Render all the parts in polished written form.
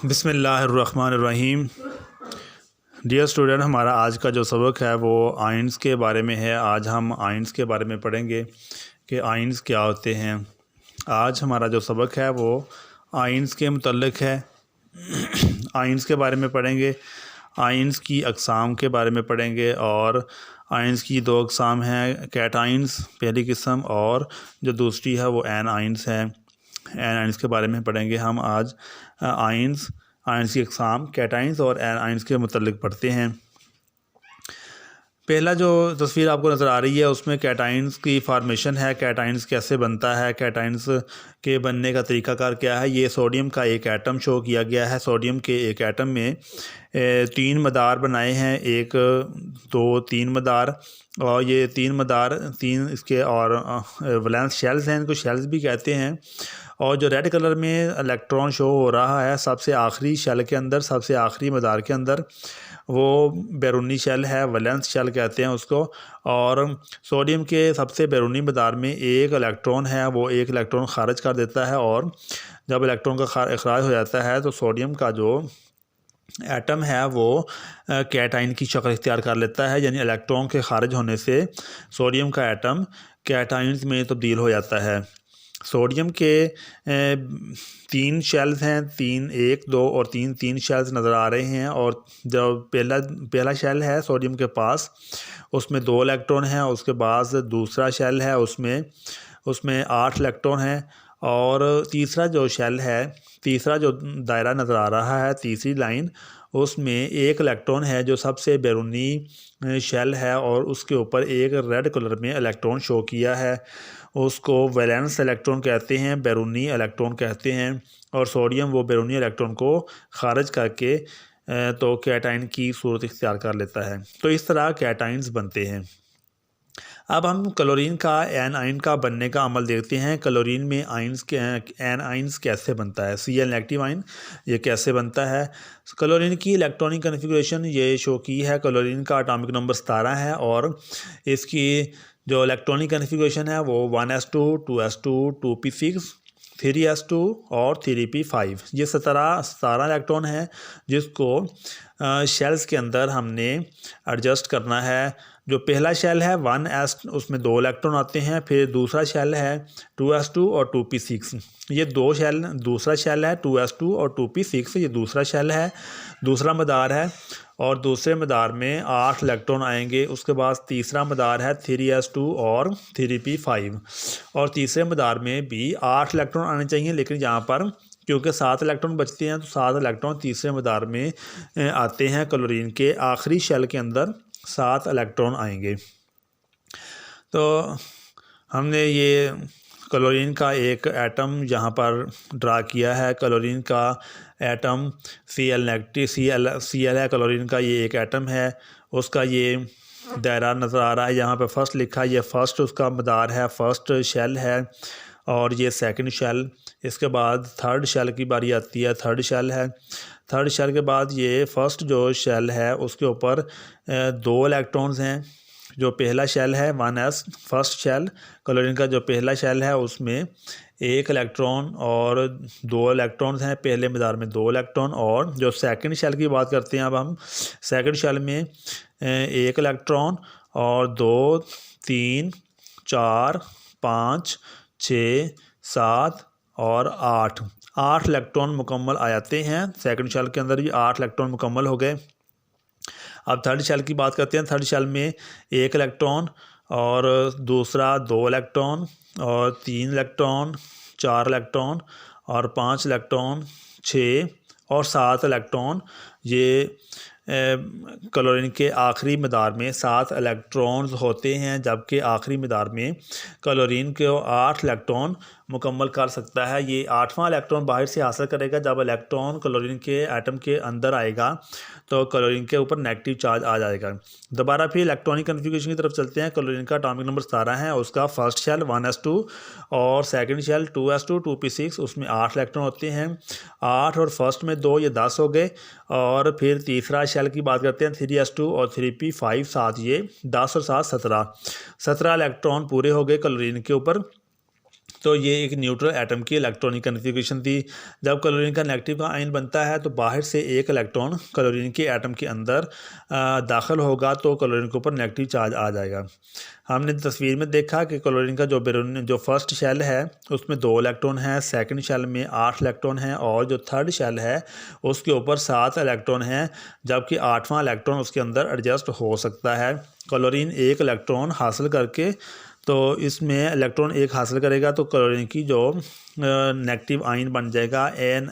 बिस्मिल्लाहिर्रहमानिर्रहीम। Dear student, हमारा आज का जो सबक है वो आयन्स के बारे में है। आज हम आयन्स के बारे में पढ़ेंगे कि आयन्स क्या होते हैं। आज हमारा जो सबक है वो आयन्स के मुतल्लिक़ है। आयन्स के बारे में पढ़ेंगे, आयन्स की अक़साम के बारे में पढ़ेंगे और आयन्स की दो अक़साम हैं, कैटाइन्स पहली किस्म और जो दूसरी है वो एनाइन्स है। एनाइन्स के बारे में पढ़ेंगे हम आज। आयन्स की अक़साम कैटाइन्स और एनाइन्स के मुतल्लिक़ पढ़ते हैं। पहला जो तस्वीर आपको नज़र आ रही है उसमें कैटाइन्स की फार्मेशन है, कैटाइन्स कैसे बनता है, कैटाइन्स के बनने का तरीक़ाकार क्या है। ये सोडियम का एक एटम शो किया गया है। सोडियम के एक एटम में तीन मदार बनाए हैं, एक दो तीन मदार, और ये तीन इसके और वैलेंस शेल्स हैं, इनको शेल्स भी कहते हैं। और जो रेड कलर में इलेक्ट्रॉन शो हो रहा है सबसे आखिरी शेल के अंदर, सबसे आखिरी मदार के अंदर, वो बैरूनी शेल है, वैलेंस शेल कहते हैं उसको। और सोडियम के सबसे बैरूनी मदार में एक इलेक्ट्रॉन है, वो एक इलेक्ट्रॉन खारिज कर देता है, और जब इलेक्ट्रॉन का अखराज हो जाता है तो सोडियम का जो एटम है वो कैटाइन की शक्ल इख्तियार कर लेता है, यानी इलेक्ट्रॉन के खारिज होने से सोडियम का एटम कैटाइन्स में तब्दील हो जाता है। सोडियम के तीन शेल्स हैं, तीन, एक, दो और तीन शेल्स नज़र आ रहे हैं। और जब पहला शेल है सोडियम के पास, उसमें 2 इलेक्ट्रॉन हैं। उसके बाद दूसरा शेल है, उसमें 8 इलेक्ट्रॉन हैं। और तीसरा जो शेल है, तीसरा जो दायरा नज़र आ रहा है, तीसरी लाइन, उसमें एक इलेक्ट्रॉन है जो सबसे बैरूनी शेल है, और उसके ऊपर एक रेड कलर में इलेक्ट्रॉन शो किया है। उसको वैलेंस इलेक्ट्रॉन कहते हैं, बैरूनी इलेक्ट्रॉन कहते हैं। और सोडियम वो बैरूनी इलेक्ट्रॉन को खारिज करके तो कैटाइन की सूरत इख्तियार कर लेता है। तो इस तरह कैटाइन्स बनते हैं। अब हम क्लोरीन का एनाइन का बनने का अमल देखते हैं। क्लोरीन में एनाइन्स कैसे बनता है, Cl नेगेटिव आयन ये कैसे बनता है। क्लोरीन की इलेक्ट्रॉनिक कन्फिगरेशन ये शो की है। क्लोरीन का एटॉमिक नंबर 17 है और इसकी जो इलेक्ट्रॉनिक कन्फिगरेशन है वो 1s2, 2s2, 2p6, 3s2 और 3p5। ये 17 इलेक्ट्रॉन है जिसको शेल्स के अंदर हमने एडजस्ट करना है। जो पहला शेल है 1s, उसमें 2 इलेक्ट्रॉन आते हैं। फिर दूसरा शेल है 2s2 और 2p6। ये दूसरा शेल है 2s2 और 2p6, ये दूसरा शेल है, दूसरा मदार है। और दूसरे मदार में 8 इलेक्ट्रॉन आएंगे। उसके बाद तीसरा मदार है 3s2 और 3p5, और तीसरे मदार में भी 8 इलेक्ट्रॉन आने चाहिए, लेकिन यहाँ पर क्योंकि 7 इलेक्ट्रॉन बचते हैं तो 7 इलेक्ट्रॉन तीसरे मदार में आते हैं। क्लोरीन के आखिरी शेल के अंदर 7 इलेक्ट्रॉन आएंगे। तो हमने ये क्लोरीन का एक एटम यहाँ पर ड्रा किया है। क्लोरीन का एटम Cl नेगेटिव, Cl है क्लोरीन का, ये एक एटम है। उसका ये दायरा नज़र आ रहा है, यहाँ पे फर्स्ट लिखा है, ये फर्स्ट उसका मदार है, फर्स्ट शेल है, और ये सेकंड शेल। इसके बाद थर्ड शेल की बारी आती है, थर्ड शेल है। थर्ड शेल के बाद ये फर्स्ट जो शेल है उसके ऊपर 2 इलेक्ट्रॉन्स हैं। जो पहला शेल है 1s, फर्स्ट शेल, क्लोरीन का जो पहला शेल है उसमें 1 इलेक्ट्रॉन और 2 इलेक्ट्रॉन्स हैं। पहले मदार में 2 इलेक्ट्रॉन। और जो सेकंड शेल की बात करते हैं अब हम, सेकंड शेल में 1 इलेक्ट्रॉन और 2, 3, 4, 5, 6, 7 और 8 इलेक्ट्रॉन मुकम्मल आ जाते हैं। सेकंड शेल के अंदर भी 8 इलेक्ट्रॉन मुकम्मल हो गए। अब थर्ड शेल की बात करते हैं। थर्ड शेल में 1 इलेक्ट्रॉन और दूसरा 2 इलेक्ट्रॉन और 3 इलेक्ट्रॉन, 4 इलेक्ट्रॉन और 5 इलेक्ट्रॉन, 6 और 7 इलेक्ट्रॉन। ये क्लोरीन के आखिरी मदार में 7 इलेक्ट्रॉन्स होते हैं, जबकि आखिरी मदार में क्लोरीन के 8 इलेक्ट्रॉन मुकम्मल कर सकता है। ये 8वां इलेक्ट्रॉन बाहर से हासिल करेगा। जब इलेक्ट्रॉन क्लोरीन के एटम के अंदर आएगा तो क्लोरीन के ऊपर नेगेटिव चार्ज आ जाएगा। दोबारा फिर इलेक्ट्रॉनिक कन्फिगरेशन की तरफ चलते हैं। क्लोरीन का एटॉमिक नंबर 17 है, उसका फर्स्ट शेल 1s2 और सेकंड शेल 2s2, 2p6, उसमें 8 इलेक्ट्रॉन होते हैं। 8 और फर्स्ट में 2, ये 10 हो गए। और फिर तीसरा शेल की बात करते हैं 3s2 और 3p5, साथ ये 10 और 7 17 इलेक्ट्रॉन पूरे हो गए क्लोरीन के ऊपर। तो ये एक न्यूट्रल एटम की इलेक्ट्रॉनिक कन्फिग्रेशन थी। जब क्लोरीन का नेगेटिव का आयन बनता है तो बाहर से एक इलेक्ट्रॉन क्लोरीन के एटम के अंदर दाखिल होगा तो क्लोरीन के ऊपर नेगेटिव चार्ज आ जाएगा। हमने तस्वीर में देखा कि क्लोरीन का जो फर्स्ट शेल है उसमें 2 इलेक्ट्रॉन हैं, सेकंड शेल में 8 इलेक्ट्रॉन हैं और जो थर्ड शेल है उसके ऊपर 7 इलेक्ट्रॉन हैं, जबकि 8वां इलेक्ट्रॉन उसके अंदर एडजस्ट हो सकता है। क्लोरीन एक इलेक्ट्रॉन हासिल करके तो इसमें इलेक्ट्रॉन एक हासिल करेगा तो क्लोरीन की जो नेगेटिव आयन बन जाएगा एन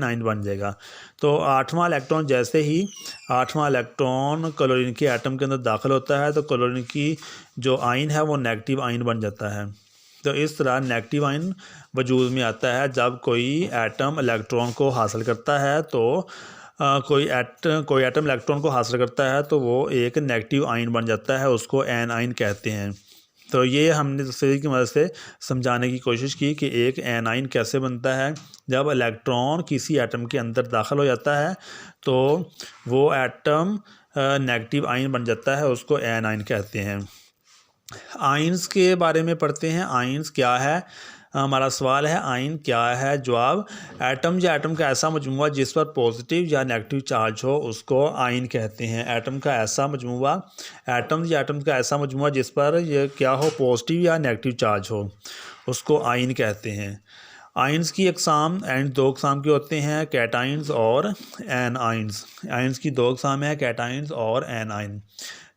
आयन बन जाएगा। तो 8वां इलेक्ट्रॉन जैसे ही 8वां इलेक्ट्रॉन क्लोरीन के एटम के अंदर दाखिल होता है तो क्लोरीन की जो आयन है वो नेगेटिव आयन बन जाता है। तो इस तरह नेगेटिव आयन वजूद में आता है जब कोई एटम इलेक्ट्रॉन को हासिल करता है। तो कोई एटम इलेक्ट्रॉन को हासिल करता है तो वो एक नेगेटिव आयन बन जाता है, उसको एन आयन कहते हैं। तो ये हमने तस्वीर की मदद से समझाने की कोशिश की कि एक एनाइन कैसे बनता है। जब इलेक्ट्रॉन किसी एटम के अंदर दाखिल हो जाता है तो वो एटम नेगेटिव आयन बन जाता है, उसको एनाइन कहते हैं। आयन्स के बारे में पढ़ते हैं। आयन्स क्या है, हमारा सवाल है आयन क्या है। जवाब, एटम या एटम का ऐसा मजमूआ जिस पर पॉजिटिव या नेगेटिव चार्ज हो उसको आयन कहते हैं। एटम का ऐसा मजमूआ, एटम या एटम का ऐसा मजमूआ जिस पर यह क्या हो, पॉजिटिव या नेगेटिव चार्ज हो, उसको आयन कहते हैं। आयन्स की अकसाम एंड 2 अकसाम के होते हैं, कैटाइन्स और एनाइन्स। आयन्स की 2 अकसाम है, कैटाइन्स और एनाइन।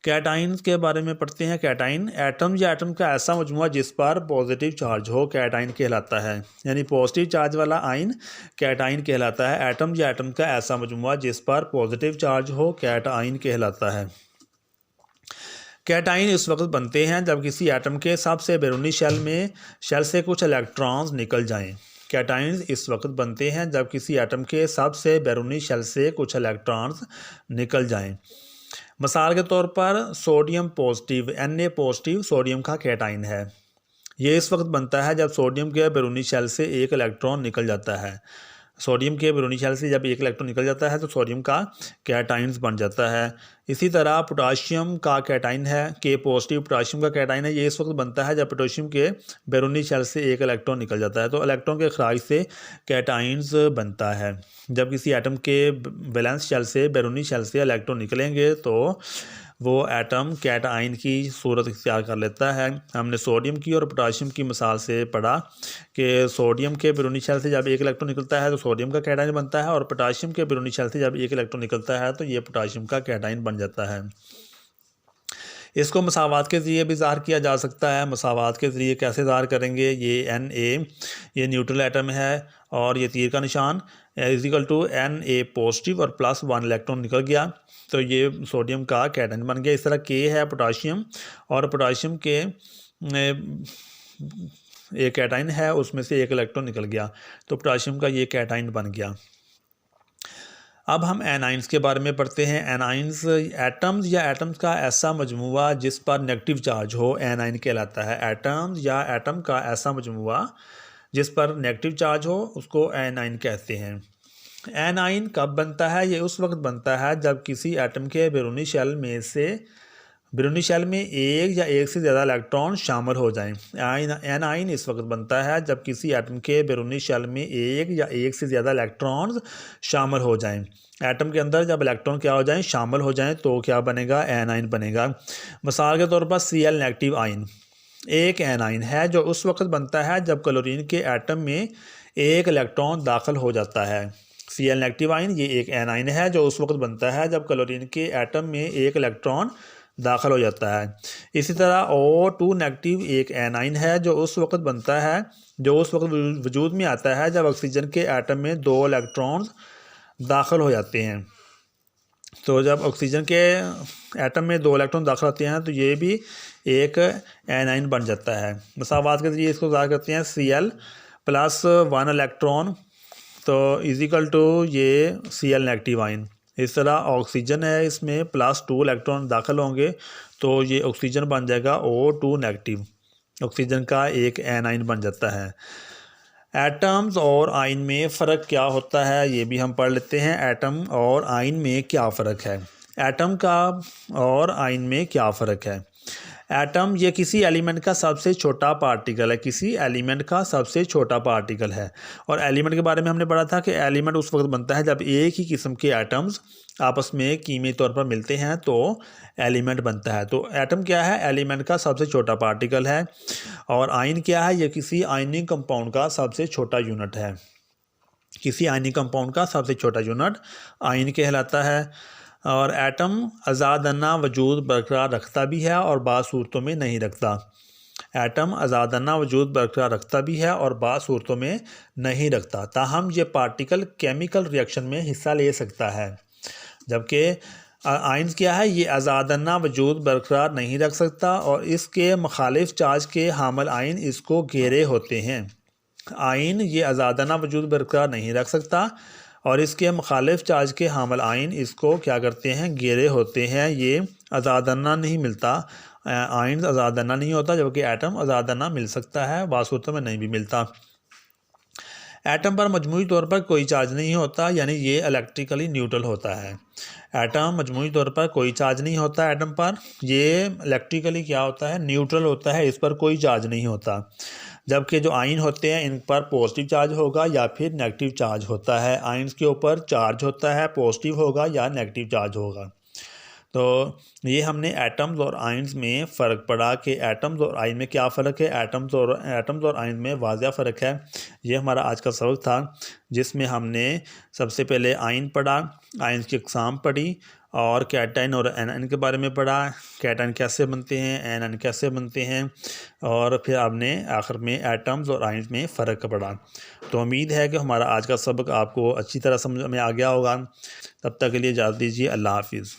कैटाइन्स के बारे में पढ़ते हैं। कैटाइन, एटम या एटम का ऐसा मजमूआ जिस पर पॉजिटिव चार्ज हो कैटाइन कहलाता है। यानी पॉजिटिव चार्ज वाला आयन कैटाइन कहलाता है। एटम या एटम का ऐसा मजमूआ जिस पर पॉजिटिव चार्ज हो कैटाइन कहलाता है। कैटाइन इस वक्त बनते हैं जब किसी एटम के सबसे बैरूनी शेल से कुछ इलेक्ट्रॉन्स निकल जाएं। कैटाइन्स इस वक्त बनते हैं जब किसी एटम के सबसे बैरूनी शेल से कुछ इलेक्ट्रॉन्स निकल जाएं। मिसाल के तौर पर sodium positive Na positive sodium का कैटाइन है। ये इस वक्त बनता है जब सोडियम के बैरूनी शेल से एक इलेक्ट्रॉन निकल जाता है। सोडियम के बैरूनी शेल से जब एक इलेक्ट्रॉन निकल जाता है तो सोडियम का कैटाइन्स बन जाता है। इसी तरह पोटाशियम का कैटाइन है के पॉजिटिव पोटाशियम का कैटाइन है। ये इस वक्त बनता है जब पोटाशियम के बैरूनी शेल से एक इलेक्ट्रॉन निकल जाता है। तो इलेक्ट्रॉन के खराज से कैटाइन्स बनता है। जब किसी एटम के वैलेंस शेल से बैरूनी शेल से इलेक्ट्रॉन निकलेंगे तो वो एटम कैटाइन की सूरत इख्तियार कर लेता है। हमने सोडियम की और पोटाशियम की मिसाल से पढ़ा कि सोडियम के बैरूनी शेल से जब एक इलेक्ट्रॉन निकलता है तो सोडियम का कैटाइन बनता है और पोटाशियम के बैरूनी शेल से जब एक इलेक्ट्रॉन निकलता है तो ये पोटाशियम का कैटाइन बन जाता है। इसको मसावात के ज़रिए भी ज़ाहिर किया जा सकता है। मसावात के ज़रिए कैसे ज़ाहिर करेंगे, ये Na ये न्यूट्रल एटम है और ये तीर का निशान इक्वल टू Na पॉजिटिव और +1 इलेक्ट्रॉन निकल गया तो ये सोडियम का कैटाइन बन गया। इस तरह K है पोटाशियम और पोटाशियम के एक कैटाइन है, उसमें से एक इलेक्ट्रॉन निकल गया तो पोटाशियम का ये कैटाइन बन गया। अब हम एनाइन्स के बारे में पढ़ते हैं। एनाइन्स, एटम्स या एटम्स का ऐसा मजमूआ जिस पर नेगेटिव चार्ज हो एनाइन कहलाता है। एटम्स या एटम का ऐसा मजमूआ जिस पर नेगेटिव चार्ज हो उसको एनाइन कहते हैं। एनाइन कब बनता है, ये उस वक्त बनता है जब किसी एटम के बैरूनी शेल में एक या एक से ज़्यादा इलेक्ट्रॉन शामिल हो जाएं। एनाइन इस वक्त बनता है जब किसी एटम के बैरूनी शेल में एक या एक से ज़्यादा इलेक्ट्रॉन्स शामिल हो जाएं। एटम के अंदर जब इलेक्ट्रॉन क्या हो जाएं, शामिल हो जाएं तो क्या बनेगा, एनाइन बनेगा। मिसाल के तौर पर Cl नेगेटिव आयन एक एनाइन है जो उस वक्त बनता है जब क्लोरीन के एटम में एक इलेक्ट्रॉन दाखिल हो जाता है। Cl नेगेटिव आयन ये एक एनाइन है जो उस वक्त बनता है जब क्लोरीन के एटम में एक इलेक्ट्रॉन दाखिल हो जाता है। इसी तरह O2 नेगेटिव एक एनाइन है जो उस वक्त बनता है, जो उस वक्त वजूद में आता है जब ऑक्सीजन के एटम में 2 इलेक्ट्रॉन्स दाखिल हो जाते हैं। तो जब ऑक्सीजन के एटम में 2 इलेक्ट्रॉन दाखिल होते हैं तो ये भी एक एनाइन बन जाता है। मसावात के जरिए इसको ज़ाहिर करते हैं। Cl +1 इलेक्ट्रॉन तो इक्वल टू ये Cl नेगेटिव आयन। इस तरह ऑक्सीजन है, इसमें +2 इलेक्ट्रॉन दाखिल होंगे तो ये ऑक्सीजन बन जाएगा O2 नेगेटिव। ऑक्सीजन का एक एनाइन बन जाता है। एटम्स और आयन में फ़र्क क्या होता है ये भी हम पढ़ लेते हैं। एटम और आयन में क्या फ़र्क है, एटम का और आयन में क्या फ़र्क है। एटम ये किसी एलिमेंट का सबसे छोटा पार्टिकल है, किसी एलिमेंट का सबसे छोटा पार्टिकल है। और एलिमेंट के बारे में हमने पढ़ा था कि एलिमेंट उस वक्त बनता है जब एक ही किस्म के एटम्स आपस में कीमी तौर पर मिलते हैं तो एलिमेंट बनता है। तो एटम क्या है? एलिमेंट का सबसे छोटा पार्टिकल है। और आयन क्या है? ये किसी आयनिक कंपाउंड का सबसे छोटा यूनिट है। किसी आयनिक कंपाउंड का सबसे छोटा यूनिट आयन कहलाता है। और एटम आज़ादाना वजूद बरकरार रखता भी है और बाज़ सूरतों में नहीं रखता। एटम आज़ादाना वजूद बरकरार रखता भी है और बाज़ सूरतों में नहीं रखता। ताहम ये पार्टिकल केमिकल रिएक्शन में हिस्सा ले सकता है। जबकि आयन्स क्या है? ये आज़ादाना वजूद बरकरार नहीं रख सकता और इसके मुखालिफ चार्ज के हामिल आयन इसको घेरे होते हैं। आयन ये आज़ादाना वजूद बरकरार नहीं रख सकता और इसके मुखालिफ चार्ज के हामिल आयन इसको क्या करते हैं? घेरे होते हैं। ये आज़ादाना नहीं मिलता, आयन आज़ादाना नहीं होता, जबकि एटम आज़ादाना मिल सकता है, बाज़ सूरतों में नहीं भी मिलता। एटम पर मजमूई तौर पर कोई चार्ज नहीं होता, यानी ये इलेक्ट्रिकली न्यूट्रल होता है। एटम मजमूई तौर पर कोई चार्ज नहीं होता एटम पर, ये इलेक्ट्रिकली क्या होता है? न्यूट्रल होता है, इस पर कोई चार्ज नहीं होता। जबकि जो आयन होते हैं इन पर पॉजिटिव चार्ज होगा या फिर नेगेटिव चार्ज होता है। आयन्स के ऊपर चार्ज होता है, पॉजिटिव होगा या नेगेटिव चार्ज होगा। तो ये हमने एटम्स और आयन्स में फ़र्क पढ़ा कि एटम्स और आयन में क्या फ़र्क है। एटम्स और आयन में वाज़िया फ़र्क है। ये हमारा आज का सबक था जिसमें हमने सबसे पहले आयन पढ़ा, आयन्स की अक़साम पढ़ी और कैटायन और एनायन के बारे में पढ़ा। कैटायन कैसे बनते हैं, एनायन कैसे बनते हैं, और फिर आपने आखिर में एटम्स और आयन्स में फ़र्क पढ़ा। तो उम्मीद है कि हमारा आज का सबक आपको अच्छी तरह समझ में आ गया होगा। तब तक के लिए इजाज़त दीजिए। अल्लाह हाफिज़।